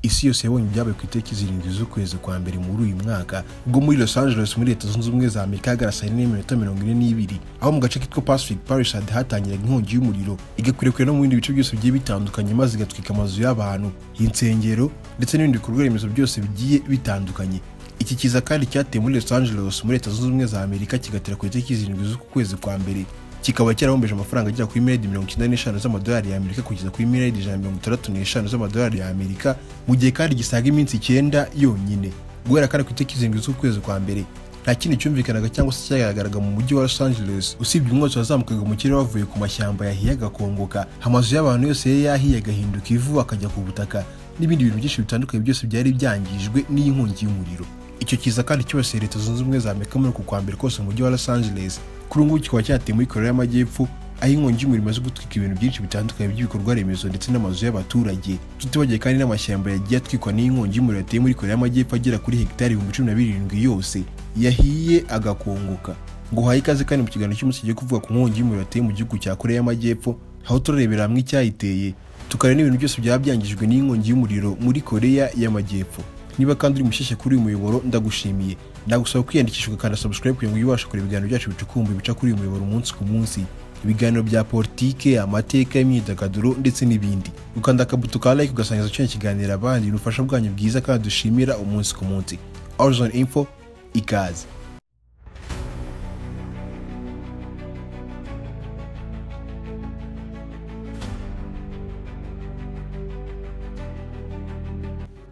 isi yose yabonye ibyabaye ku itariki 7 z'ukwezi kwa mbere muri uyu mwaka ubwo muri Los Angeles muri Leta Zunze Ubumwe za Amerika hagaragaye n'iminota 42 aho mu gace kitwa Pacific Palisades hatangiraga inkongi y'umuriro igakwirakwira no mu bindi bice byose bigiye bitandukanye maze igatwika amazu y'abantu, insengero ndetse n'ibindi bikorwa remezo byose bigiye bitandukanye. Iki kiza kandi cyateye muri Los Angeles muri Leta Zunze Ubumwe za Amerika kigatera ku itariki 7 z'ukwezi kwa mbere, kikaba cyarahombeje amafaranga agera kuri $95 z'amadolari y'Amerika kugeza kuri $165 z'amadolari y'Amerika mu gihe kandi gisaga iminsi 9 yonyine. Guhera kandi ku itariki 7 z'ukwezi kwa mbere nta kindi cyumvikanaga cyangwa se cyagaragaraga mu mujyi wa Los Angeles usibye umwotsi wazamukaga mu kirere wavuye ku mashyamba yahiye agakongoka, amazu y'abantu yose yari yahiye agahinduka ivu akajya ku butaka n'ibindi bintu byinshi bitandukanye byose byari byangijwe n'iyi nkongi y'umuriro. Icyo kiza kandi cyose Leta Zunze Ubumwe za Amerika muri ku kwa mbere kose mu mujyi wa Los Angeles kuri ubu kikaba cyateye muri Korea y'Amajyepfo aho inkongi y'umuriro imaze gutwika ibintu byinshi bitandukanye by'ibikorwa remezo ndetse n'amazu y'abaturage. Tutibagiye kandi n'amashyamba yagiye atwikwa n'inkongi y'umuriro yateye muri Korea y'Amajyepfo agera kuri hegitari 17,000 yose yahiye agakongoka. Ngo haye ikaze kandi mu kiganiro cy'umunsi kigiye kuvuga ku nkongi y'umuriro yateye mu gihugu cya Korea y'Amajyepfo aho turebera hamwe icyayiteye tukareba n'ibintu byose byabyangirijwe n'inkongi y'umuriro muri Korea y'Amajyepfo. Niba kandi uri mushyashya kuri uyu muyoboro ndagushimiye, ndagusaba kwiyandikisha ukanda subscribe kugira ngo ubashe kureba ibiganiro byacu bicukumbuye bica kuri uyu muyoboro umunsi ku munsi, ibiganiro bya politike, amateka, imyidagaduro ndetse n'ibindi. Ukanda akabuto ka like ugasangiza cyo kiganiro abandi, ubufasha bwanyu bwiza kandi dushimira umunsi ku munsi. Horizon Info ikaze.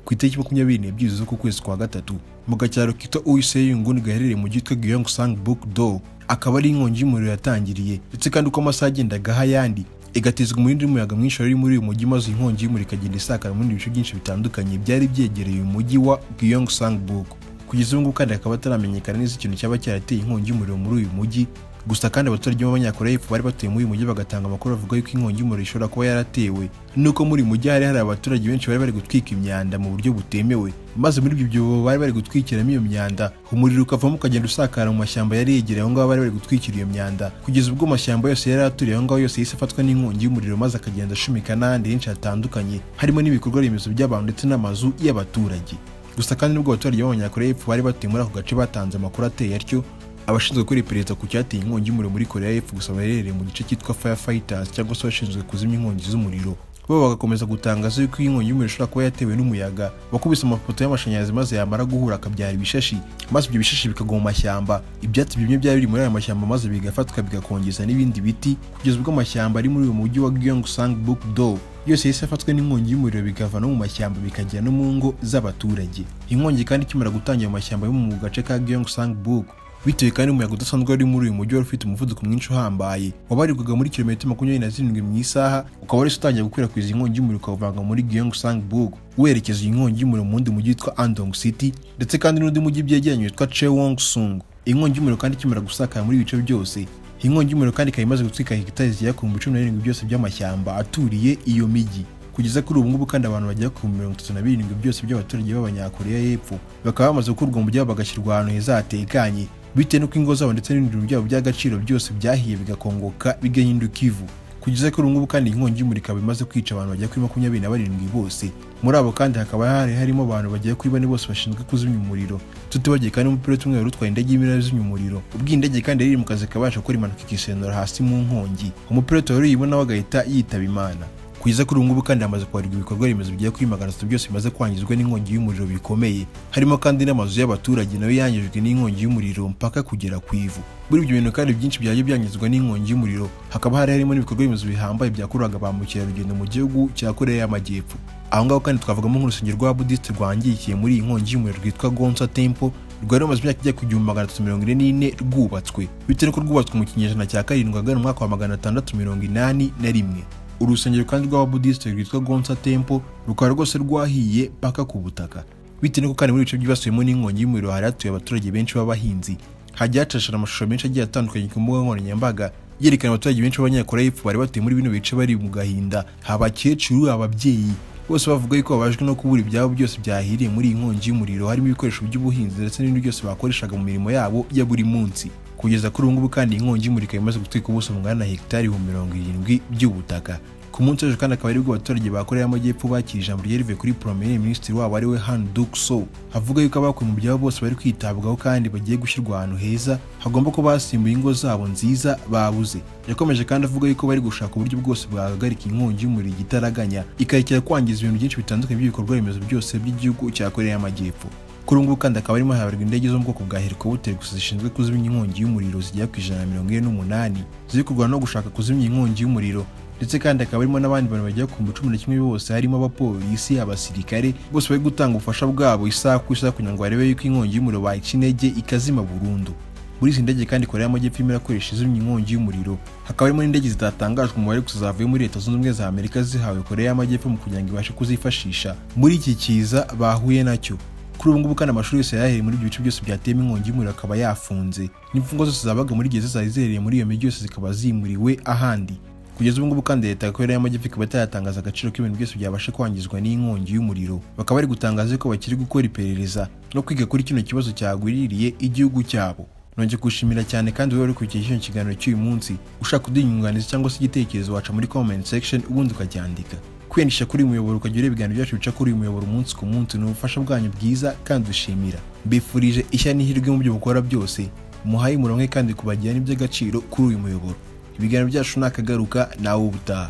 Ku itariki 22 z'uku kwezi kwa gatatu mu gacyaro kitwa Uiseong gaherereye mu gitwa Gyeongsang-buk-do akaba ari inkongi y'umuriro yatangiriye ndetse kandi uko amasaha agendaga hayandi igatezwa umurindi w'umuyaga mwinshi wari muri uyu mujyi maze inkongi y'umuriro ikagenda isakara mu bice byinshi bitandukanye byari byegereye uyu mujyi wa Gyeongsang-buk. Kugeza ubu kandi akaba ataramenyekana neza ikintu cyaba cyarateye inkongi y'umuriro muri uyu mujyi. Gusa kandi abaturage b'Abanyakoreya y'Epfo bari batuye muri uyu mujyi bagatanga amakuru avuga yuko inkongi y'umuriro ishobora kuba yaratewe nuko muri uyu mujyi hari abaturage benshi bari gutwika imyanda mu buryo butemewe, maze muri ibyo byobo bari gutwikiramo iyo myanda umuriro ukavamo ukagenda usakara mu mashyamba yari yegereye aho ngaho bari gutwikira iyo myanda, kugeza ubwo amashyamba yose yari aturiye aho ngaho yose yise afatwa n'inkongi y'umuriro maze akagenda ashumika n'ahandi henshi hatandukanye harimo n'ibikorwa remezo by'abantu ndetse n'amazu y'abaturage. Gusa kandi nubwo abaturage b'Abanyakoreya y'Epfo bari batuye muri ako gace batanze amakuru ateye atyo, abashinzwe gukora iperereza ku cyateye inkongi y'umuriro muri Korea y'Epfo gusa baherereye mu gice cyitwa Firefighters cyangwa se abashinzwe kuzimya inkongi z'umuriro bo bagakomeza gutangaza yuko inkongi y'umuriro ishobora kuba yatewe n'umuyaga wakubise amapoto y'amashanyarazi maze yamara guhura akabyara ibishashi, maze ibyo bishashi bikagwa mu mashyamba, ibyatsi bimwe byari biri muri aya mashyamba maze bigafatwa bigakongeza n'ibindi biti kugeza ubwo amashyamba ari muri uyu mujyi wa Gyeongsang-buk-do yose yise afatwa n'inkongi y'umuriro bikava no mu mashyamba bikajya no mu ngo z'abaturage. Inkongi kandi ikimara gutangira mu mashyamba yo mu gace ka Gyeongsang-buk bitewe kandi umuyaga udasanzwe wari muri uyu mujyi wari ufite umuvuduko mwinshi uhambaye wabarirwaga muri kilometero 27 mu isaha, ukaba wari utangiye gukwirakwiza inkongi y'umuriro ukavanga muri Gyeongsang-buk werekeza iyi nkongi y'umuriro mu wundi mujyi witwa Andong City ndetse kandi n'undi mujyi byegeranye witwa Cheongsong. Inkongi y'umuriro kandi ikimara gusakara muri ibice byose, inkongi y'umuriro kandi ikaba imaze gutwika hegitari zigera ku 17 byose by'amashyamba aturiye iyo mijyi. Kugeza kuri ubu ngubu kandi abantu bagera ku 37 byose by'abaturage b'Abanyakoreya y'Epfo bakaba bamaze gukurwa mu byabo bagashyirwa ahantu heza hatekanye bitewe n'uko ingo zabo ndetse n'ibintu byabo by'agaciro byose byahiye bigakongoka bigahinduka ivu. Kugeza kuri ubu ngubu kandi inkongi y'umuriro ikaba imaze kwica abantu bagera kuri 27 bose, muri abo kandi hakaba harimo abantu bagera kuri 4 bose bashinzwe kuzimya umuriro. Tutibagiye kandi umupilote umwe utwaye indege y'imira zimya umuriro ubwo indege kandi yari mu kazi kabasha gukora impanuka ikisenura hasi mu nkongi, umupilote wari uyibona agahita yitaba Imana. Kugeza kuri ubu ngubu kandi hamaze kwarirwa ibikorwa remezo bigera kuri 300 byose bimaze kwangizwa n'inkongi y'umuriro bikomeye, harimo kandi n'amazu y'abaturage nayo yangijwe n'inkongi y'umuriro mpaka kugera ku ivu. Muri ibyo bintu kandi byinshi byaje byangizwa n'inkongi y'umuriro hakaba harimo n'ibikorwa remezo bihambaye byakururaga ba mukerarugendo mu gihugu cya Korea y'Amajyepfo. Aho ngaho kandi twavugamo nk'urusengero rw'Abudiste rwangikiye muri iyi nkongi y'umuriro rwitwa Gonsa Temple rwari rumaze imyaka igera ku 1344 rwubatswe, bitewe n'uko rwubatswe mu kinyejana cya 7 agana mu mwaka wa 681. Urusengero kandi rw'Abudiste rwitwa Gonsa Temple rukaba rwose rwahiye paka ku butaka, bitewe n'uko kandi muri bice byibasiwemo n'inkongi y'umuriro hari hatuye abaturage benshi b'abahinzi. Hajya hacashana amashusho menshi agiye atandukanye ku mbuga nkoranyambaga yerekana abaturage benshi b'Abanyakoreya y'Epfo bari batuye muri bino bice bari mu gahinda, abakecuru, ababyeyi bose bavuga yuko babajwe no kubura ibyabo byose byahiriye muri iyi nkongi y'umuriro, harimo ibikoresho by'ubuhinzi ndetse n'ibindi byose bakoreshaga mu mirimo yabo ya buri munsi. Kugeza kuri ubu ngubu kandi inkongi y'umuriro imaze gutwika ubuso bungana na hegitari 70 by'ubutaka. ku munsi w'ejo kandi akaba aribwo abaturage ba Korea y'Amajyepfo bakira ijambo ryarivuye kuri Premier Minister wabo ariwe Han Duck-soo havuga yuko abakuye mu byabo bose bari kwitabwaho kandi bagiye gushyirwa ahantu heza hagomba ko basimbuye ingo zabo nziza babuze. Yakomeje kandi avuga yuko bari gushaka uburyo bwose bwahagarika inkongi y'umuriro igitaraganya ikarekera kwangiza ibintu byinshi bitandukanye by'ibikorwa remezo byose by'igihugu cya Korea y'Amajyepfo. Kuri ubu kandi akaba arimo habarwa indege zo mu bwoko bwa helicopter gusa zishinzwe kuzimya inkongi y'umuriro zigera ku 148 ziri kurwana no gushaka kuzimya inkongi y'umuriro, ndetse kandi akaba arimo n'abandi bantu bagiye ku 11 bose harimo abapolisi, abasirikare bose bari gutanga ubufasha bwabo isaha ku isaha kugira ngo barebe yuko inkongi y'umuriro bayica intege ikazima burundu. Muri izi ndege kandi Korea y'Amajyepfo irimo irakoresha izimya inkongi y'umuriro, hakaba harimo n'indege zitatangajwe umubare gusa zavuye muri Leta Zunze Ubumwe za Amerika zihawe Korea y'Amajyepfo mu kugira ngo ibashe kuzifashisha muri iki kiza bahuye nacyo. Kuri ubu ngubu kandi amashuri yose yahereye muri ibyo bice byose byateyemo inkongi y'umuriro akaba yafunze, n'imfungo zose zabaga muri gereza zari ziherereye muri iyo mijyi yose zikaba zimuriwe ahandi. Kugeza ubu ngubu kandi Leta ya Korea y'Amajyepfo ikaba itayatangaza agaciro k'ibintu byose byabasha kwangizwa n'inkongi y'umuriro. Bakaba bari gutangaza ko bakiri gukora iperereza no kwiga kuri kino kibazo cyagwiririye igihugu cyabo. Nongeye kushimira cyane kandi wowe uri kurikira kino kiganiro cy'uyu munsi. Ushaka kudunyunganiza cyangwa se igitekerezo waca muri comment section ubundi ukacyandika. Kwiyandikisha kuri uyu muyoboro ukagira ureba ibiganiro byacu bica kuri uyu muyoboro umunsi ku munsi ni ubufasha bwanyu bwiza kandi dushimira. Mbifurije ishya n'ihirwe mu byo mukora byose, muhaye umurongo kandi kubagira n'iby'agaciro kuri uyu muyoboro. Ibiganiro byacu nakagaruka nawe ubutaha.